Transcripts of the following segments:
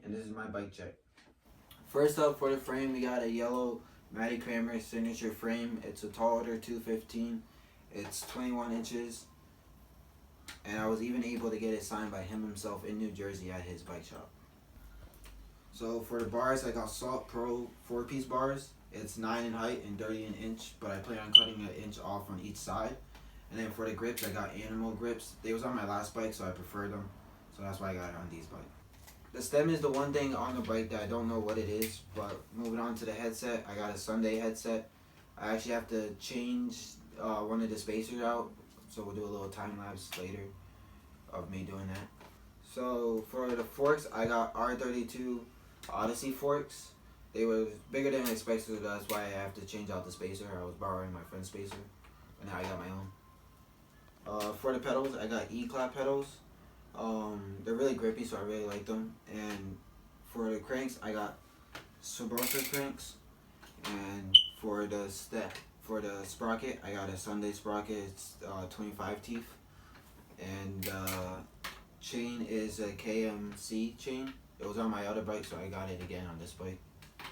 and this is my bike check. First up, for the frame, we got a yellow Matty Kramer signature frame. It's a Taller 215. It's 21 inches. And I was even able to get it signed by him himself in New Jersey at his bike shop. So for the bars, I got Salt Pro 4-piece bars. It's 9 in height and 30 an inch, but I plan on cutting an inch off on each side. And then for the grips, I got Animal grips. They was on my last bike, so I preferred them. So that's why I got it on these bikes. The stem is the one thing on the bike that I don't know what it is, but moving on to the headset, I got a Sunday headset. I actually have to change one of the spacers out, so we'll do a little time lapse later of me doing that. So for the forks, I got R32 Odyssey forks. They were bigger than I expected, so that's why I have to change out the spacer. I was borrowing my friend's spacer, and now I got my own. For the pedals, I got E-clap pedals. They're really grippy, so I really like them. And for the cranks, I got Sabrosa cranks. And for the sprocket, I got a Sunday sprocket. It's 25 teeth. And chain is a KMC chain. It was on my other bike, so I got it again on this bike.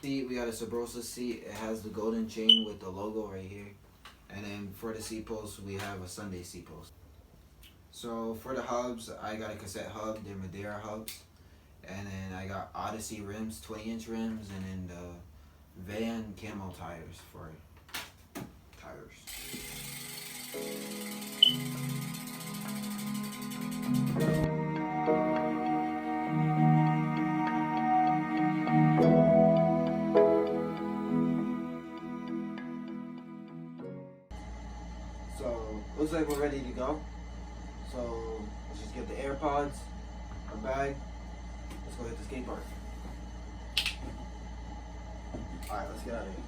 Seat, we got a Sabrosa seat. It has the golden chain with the logo right here. And then for the seat post, we have a Sunday seat post. So for the hubs, I got a cassette hub. They're Madeira hubs. And then I got Odyssey rims, 20-inch rims, and then the Van camo tires for tires. So looks like we're ready to go. So let's just get the AirPods, our bag. Let's go hit the skate park. Alright, let's get out of here.